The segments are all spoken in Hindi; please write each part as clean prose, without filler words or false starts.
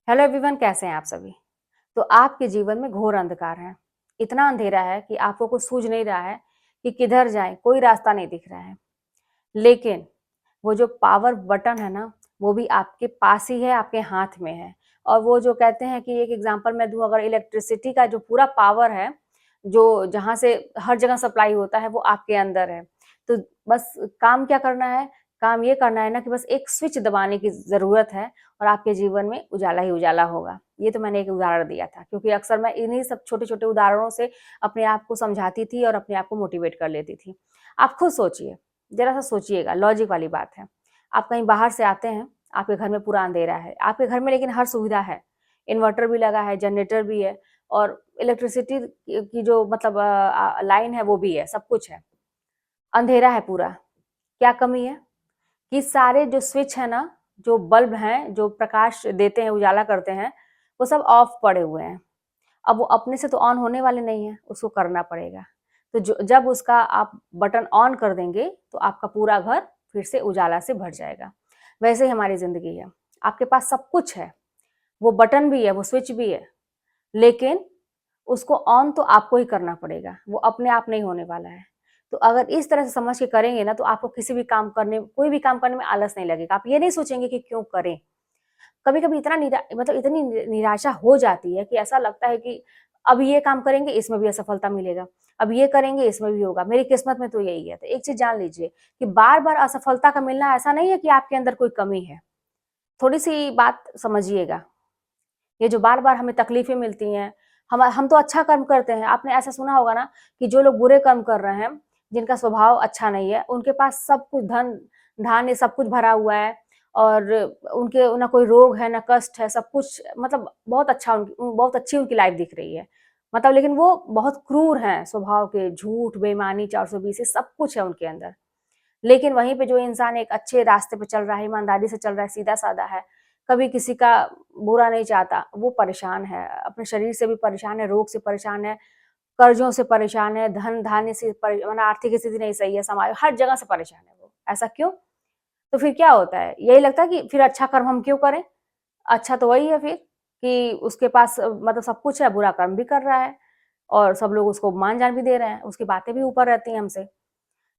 हेलो एवरीवन, कैसे हैं आप सभी। तो आपके जीवन में घोर अंधकार है। इतना अंधेरा है कि आपको कुछ सूझ नहीं रहा है कि किधर जाएं, कोई रास्ता नहीं दिख रहा है। लेकिन वो जो पावर बटन है ना, वो भी आपके पास ही है, आपके हाथ में है। और वो जो कहते हैं कि एक एग्जांपल मैं दूं, अगर इलेक्ट्रिसिटी का जो पूरा पावर है, जो जहां से हर जगह सप्लाई होता है, वो आपके अंदर है। तो बस काम क्या करना है, काम ये करना है ना कि बस एक स्विच दबाने की जरूरत है और आपके जीवन में उजाला ही उजाला होगा। ये तो मैंने एक उदाहरण दिया था, क्योंकि अक्सर मैं इन्हीं सब छोटे छोटे उदाहरणों से अपने आप को समझाती थी और अपने आप को मोटिवेट कर लेती थी। आप खुद सोचिए, जरा सा सोचिएगा, लॉजिक वाली बात है। आप कहीं बाहर से आते हैं, आपके घर में पूरा अंधेरा है, आपके घर में लेकिन हर सुविधा है, इन्वर्टर भी लगा है, जनरेटर भी है, और इलेक्ट्रिसिटी की जो मतलब लाइन है वो भी है, सब कुछ है। अंधेरा है पूरा। क्या कमी है कि सारे जो स्विच है ना, जो बल्ब हैं, जो प्रकाश देते हैं, उजाला करते हैं, वो सब ऑफ पड़े हुए हैं। अब वो अपने से तो ऑन होने वाले नहीं है, उसको करना पड़ेगा। तो जब उसका आप बटन ऑन कर देंगे तो आपका पूरा घर फिर से उजाला से भर जाएगा। वैसे ही हमारी जिंदगी है। आपके पास सब कुछ है, वो बटन भी है, वो स्विच भी है, लेकिन उसको ऑन तो आपको ही करना पड़ेगा, वो अपने आप नहीं होने वाला है। तो अगर इस तरह से समझ के करेंगे ना, तो आपको किसी भी काम करने, कोई भी काम करने में आलस नहीं लगेगा। आप ये नहीं सोचेंगे कि क्यों करें। कभी कभी इतना मतलब इतनी निराशा हो जाती है कि ऐसा लगता है कि अब ये काम करेंगे, इसमें भी असफलता मिलेगा, अब ये करेंगे, इसमें भी होगा, मेरी किस्मत में तो यही है। तो एक चीज जान लीजिए कि बार बार असफलता का मिलना ऐसा नहीं है कि आपके अंदर कोई कमी है। थोड़ी सी बात समझिएगा। ये जो बार बार हमें तकलीफें मिलती हैं, हम तो अच्छा कर्म करते हैं। आपने ऐसा सुना होगा ना कि जो लोग बुरे कर्म कर रहे हैं, जिनका स्वभाव अच्छा नहीं है, उनके पास सब कुछ धन धान्य सब कुछ भरा हुआ है, और उनके ना कोई रोग है ना कष्ट है, सब कुछ मतलब बहुत अच्छा, बहुत अच्छी उनकी लाइफ दिख रही है। मतलब लेकिन वो बहुत क्रूर हैं स्वभाव के, झूठ, बेईमानी, 420 सब कुछ है उनके अंदर। लेकिन वहीं पे जो इंसान एक अच्छे रास्ते पे चल रहा है, ईमानदारी से चल रहा है, सीधा साधा है, कभी किसी का बुरा नहीं चाहता, वो परेशान है, अपने शरीर से भी परेशान है, रोग से परेशान है, कर्जों से परेशान है, धन धान्य से मतलब आर्थिक स्थिति नहीं सही है, समाज हर जगह से परेशान है वो। ऐसा क्यों? तो फिर क्या होता है, यही लगता है कि फिर अच्छा कर्म हम क्यों करें। अच्छा तो वही है फिर कि उसके पास मतलब सब कुछ है, बुरा कर्म भी कर रहा है, और सब लोग उसको मान जान भी दे रहे हैं, उसकी बातें भी ऊपर रहती हैं हमसे।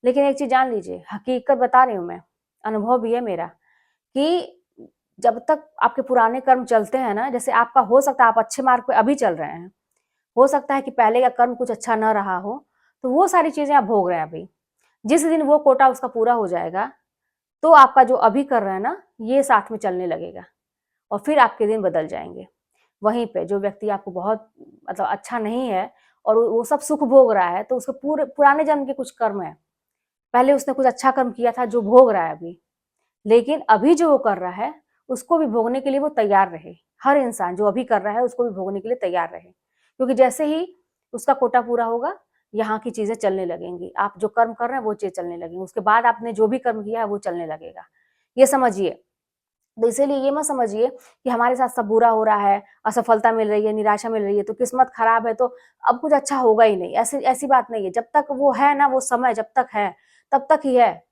लेकिन एक चीज जान लीजिए, हकीकत बता रही हूँ मैं, अनुभव भी है मेरा, कि जब तक आपके पुराने कर्म चलते हैं ना, जैसे आपका हो सकता है आप अच्छे मार्ग पे अभी चल रहे हैं, हो सकता है कि पहले का कर्म कुछ अच्छा न रहा हो, तो वो सारी चीजें आप भोग रहे हैं अभी। जिस दिन वो कोटा उसका पूरा हो जाएगा, तो आपका जो अभी कर रहे हैं ना, ये साथ में चलने लगेगा, और फिर आपके दिन बदल जाएंगे। वहीं पे जो व्यक्ति आपको बहुत मतलब अच्छा नहीं है, और वो सब सुख भोग रहा है, तो उसके पूरे पुराने जन्म के कुछ कर्म है, पहले उसने कुछ अच्छा कर्म किया था जो भोग रहा है अभी। लेकिन अभी जो वो कर रहा है, उसको भी भोगने के लिए वो तैयार रहे। हर इंसान जो अभी कर रहा है उसको भी भोगने के लिए तैयार रहे, क्योंकि जैसे ही उसका कोटा पूरा होगा, यहाँ की चीजें चलने लगेंगी। आप जो कर्म कर रहे हैं वो चीज चलने लगेंगी, उसके बाद आपने जो भी कर्म किया है वो चलने लगेगा। ये समझिए। तो इसीलिए ये मत समझिए कि हमारे साथ सब बुरा हो रहा है, असफलता मिल रही है, निराशा मिल रही है, तो किस्मत खराब है, तो अब कुछ अच्छा होगा ही नहीं। ऐसी ऐसी बात नहीं है। जब तक वो है ना, वो समय जब तक है, तब तक ही है।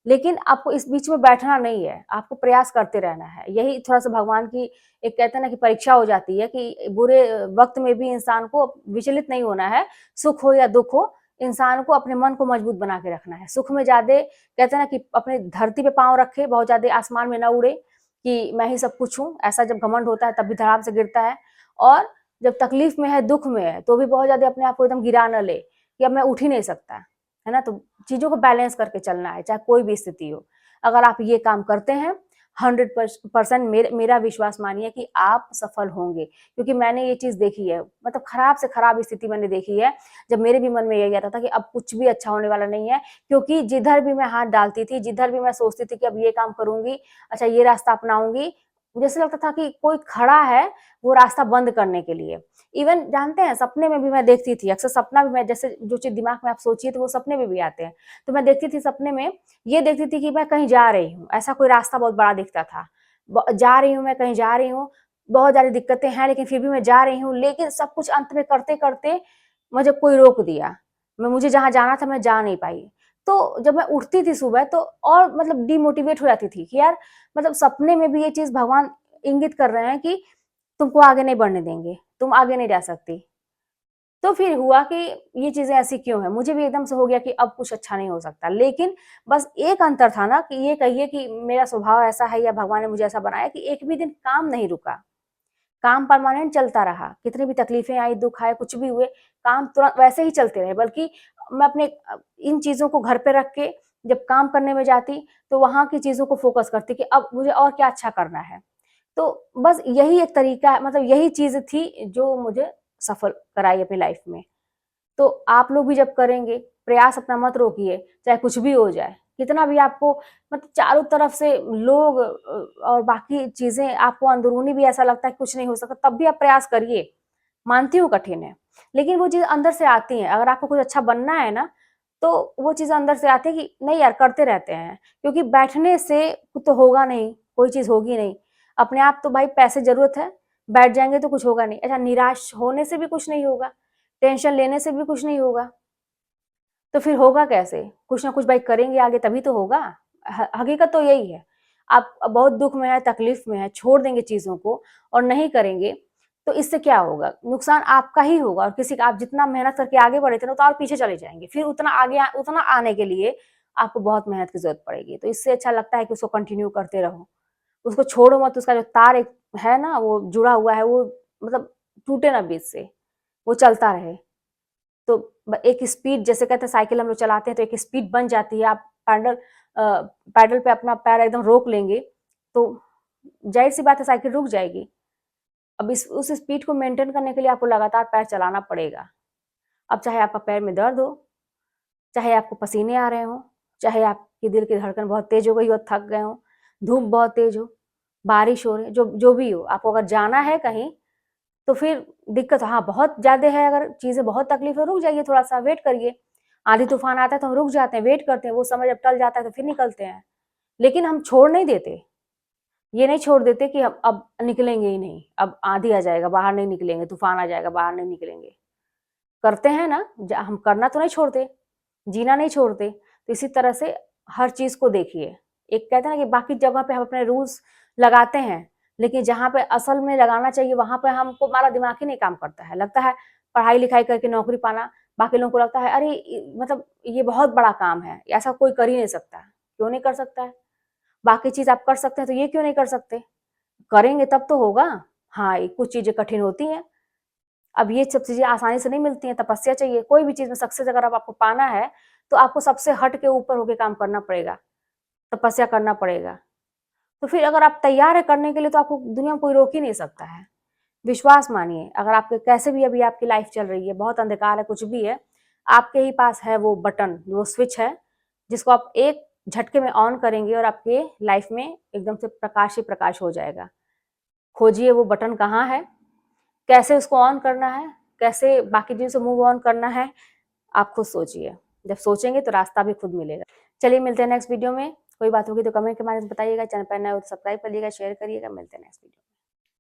लेकिन आपको इस बीच में बैठना नहीं है, आपको प्रयास करते रहना है। यही थोड़ा सा भगवान की एक कहते हैं ना कि परीक्षा हो जाती है, कि बुरे वक्त में भी इंसान को विचलित नहीं होना है। सुख हो या दुख हो, इंसान को अपने मन को मजबूत बना के रखना है। सुख में ज्यादा कहते हैं ना कि अपने धरती पे पांव रखे, बहुत ज्यादा आसमान में न उड़े कि मैं ही सब कुछ हूँ। ऐसा जब घमंड होता है तब भी धड़ाम से गिरता है। और जब तकलीफ में है, दुख में है, तो भी बहुत ज्यादा अपने आप को एकदम गिरा न ले कि अब मैं उठ ही नहीं सकता, है ना। तो चीजों को बैलेंस करके चलना है, चाहे कोई भी स्थिति हो। अगर आप ये काम करते हैं, 100% मेरा विश्वास मानिए कि आप सफल होंगे, क्योंकि मैंने ये चीज देखी है। मतलब खराब से खराब स्थिति मैंने देखी है, जब मेरे भी मन में यही आता था कि अब कुछ भी अच्छा होने वाला नहीं है। क्योंकि जिधर भी मैं हाथ डालती थी, जिधर भी मैं सोचती थी कि अब ये काम करूंगी, अच्छा ये रास्ता अपनाऊंगी, जैसे लगता था कि कोई खड़ा है वो रास्ता बंद करने के लिए। इवन जानते हैं, सपने में भी मैं देखती थी, अक्सर सपना भी मैं, जैसे जो चीज दिमाग में आप सोचिए तो वो सपने में भी आते हैं। तो मैं देखती थी सपने में, ये देखती थी कि मैं कहीं जा रही हूँ, ऐसा कोई रास्ता बहुत बड़ा दिखता था, जा रही हूँ, मैं कहीं जा रही हूँ, बहुत सारी दिक्कतें हैं, लेकिन फिर भी मैं जा रही हूँ। लेकिन सब कुछ अंत में करते करते मुझे कोई रोक दिया, मुझे जहां जाना था मैं जा नहीं पाई। तो जब मैं उठती थी सुबह, तो और मतलब डिमोटिवेट हो जाती थी कि यार, मतलब सपने में भी ये चीज भगवान इंगित कर रहे हैं कि तुमको आगे नहीं बढ़ने देंगे, तुम आगे नहीं जा सकती। तो फिर हुआ कि ये चीज़ें ऐसी क्यों हैं? मुझे भी एकदम से हो गया कि अब कुछ अच्छा नहीं हो सकता। लेकिन बस एक अंतर था ना कि ये कहिए कि मेरा स्वभाव ऐसा है या भगवान ने मुझे ऐसा बनाया कि एक भी दिन काम नहीं रुका। काम परमानेंट चलता रहा। कितनी भी तकलीफ़ें आई, दुःख आए, कुछ भी हुए, काम तुरंत वैसे ही चलते रहे। बल्कि मैं अपने इन चीज़ों को घर पे रख के जब काम करने में जाती, तो वहाँ की चीज़ों को फ़ोकस करती कि अब मुझे और क्या अच्छा करना है। तो बस यही एक तरीका है, मतलब यही चीज़ थी जो मुझे सफल कराई अपनी लाइफ़ में। तो आप लोग भी जब करेंगे, प्रयास अपना मत रोकिए, चाहे कुछ भी हो जाए। कितना भी आपको मतलब चारों तरफ से लोग और बाकी चीज़ें आपको अंदरूनी भी ऐसा लगता है कि कुछ नहीं हो सकता, तब भी आप प्रयास करिए। मानती हूँ कठिन है, लेकिन वो चीज़ अंदर से आती है। अगर आपको कुछ अच्छा बनना है ना, तो वो चीज़ अंदर से आती है कि नहीं यार करते रहते हैं, क्योंकि बैठने से तो होगा नहीं, कोई चीज़ होगी नहीं। अपने आप तो भाई पैसे ज़रूरत है, बैठ जाएँगे तो कुछ होगा नहीं। अच्छा, निराश होने से भी कुछ नहीं होगा, टेंशन लेने से भी कुछ नहीं होगा, तो फिर होगा कैसे? कुछ ना कुछ भाई करेंगे आगे तभी तो होगा। हकीकत तो यही है। आप बहुत दुःख में हैं, तकलीफ में हैं, छोड़ देंगे चीज़ों को और नहीं करेंगे, तो इससे क्या होगा? नुकसान आपका ही होगा और किसी का। आप जितना मेहनत करके आगे बढ़े थे ना, तो और पीछे चले जाएँगे। फिर उतना आने के लिए आपको बहुत मेहनत की ज़रूरत पड़ेगी। तो इससे अच्छा लगता है कि उसको कंटिन्यू करते रहो। उसको छोड़ो मत, उसका जो तार एक है ना, वो जुड़ा हुआ है, वो मतलब टूटे ना बीच से, वो चलता रहे। तो एक स्पीड, जैसे कहते हैं साइकिल हम लोग चलाते हैं तो एक स्पीड बन जाती है। आप पैडल पे अपना पैर एकदम रोक लेंगे तो जाहिर सी बात है साइकिल रुक जाएगी। अब इस उस स्पीड को मेंटेन करने के लिए आपको लगातार पैर चलाना पड़ेगा। अब चाहे आपका पैर में दर्द हो, चाहे आपको पसीने आ रहे हों, चाहे आपकी दिल की धड़कन बहुत तेज हो गई हो, थक गए हों, धूप बहुत तेज हो, बारिश हो रही है, जो जो भी हो, आपको अगर जाना है कहीं तो फिर दिक्कत, हाँ, बहुत ज़्यादा है, अगर चीज़ें बहुत तकलीफ है, रुक जाइए थोड़ा-सा, वेट करिए। आंधी-तूफ़ान आता है तो हम रुक जाते हैं, वेट करते हैं, वो समय जब टल जाता है तो फिर निकलते हैं। लेकिन हम छोड़ नहीं देते, ये नहीं छोड़ देते कि हम अब निकलेंगे ही नहीं, अब आँधी आ जाएगा, बाहर नहीं निकलेंगे, तूफ़ान आ जाएगा, बाहर नहीं निकलेंगे। करते हैं ना, हम करना तो नहीं छोड़ते, जीना नहीं छोड़ते। तो इसी तरह से हर चीज़ को देखिए। एक कहते हैं ना कि बाकी जगह पे हम अपने रूल्स लगाते हैं, लेकिन जहाँ पे असल में लगाना चाहिए वहाँ पे हमको हमारा दिमाग ही नहीं काम करता है। लगता है पढ़ाई-लिखाई करके नौकरी पाना, बाकी लोगों को लगता है अरे मतलब ये बहुत बड़ा काम है, ऐसा कोई कर ही नहीं सकता। क्यों नहीं कर सकता है? बाकी चीज़ आप कर सकते हैं तो ये क्यों नहीं कर सकते? करेंगे तब तो होगा। हाँ, ये कुछ चीज़ें कठिन होती हैं। अब ये सब चीज़ें आसानी से नहीं मिलती हैं, तपस्या चाहिए। कोई भी चीज़ में सक्सेस अगर अब आपको पाना है, तो आपको सबसे हट के ऊपर होके काम करना पड़ेगा, तपस्या करना पड़ेगा। तो फिर अगर आप तैयार हैं करने के लिए तो आपको दुनिया में कोई रोक ही नहीं सकता है। विश्वास मानिए, अगर आपके कैसे भी अभी आपकी लाइफ़ चल रही है, बहुत अंधकार है, कुछ भी है, आपके ही पास है वो बटन, वो स्विच है, जिसको आप एक झटके में ऑन करेंगे और आपके लाइफ़ में एकदम से प्रकाश ही प्रकाश हो जाएगा। खोजिए वो बटन कहाँ है, कैसे उसको ऑन करना है, कैसे बाकी चीज़ों से मूव ऑन करना है, आप खुद सोचिए। जब सोचेंगे तो रास्ता भी खुद मिलेगा। चलिए मिलते हैं नेक्स्ट वीडियो में। कोई बात होगी तो कमेंट के माध्यम से बताइएगा। चैनल पर नए हो तो सब्सक्राइब करिएगा, शेयर करिएगा। मिलते हैं नेक्स्ट वीडियो में।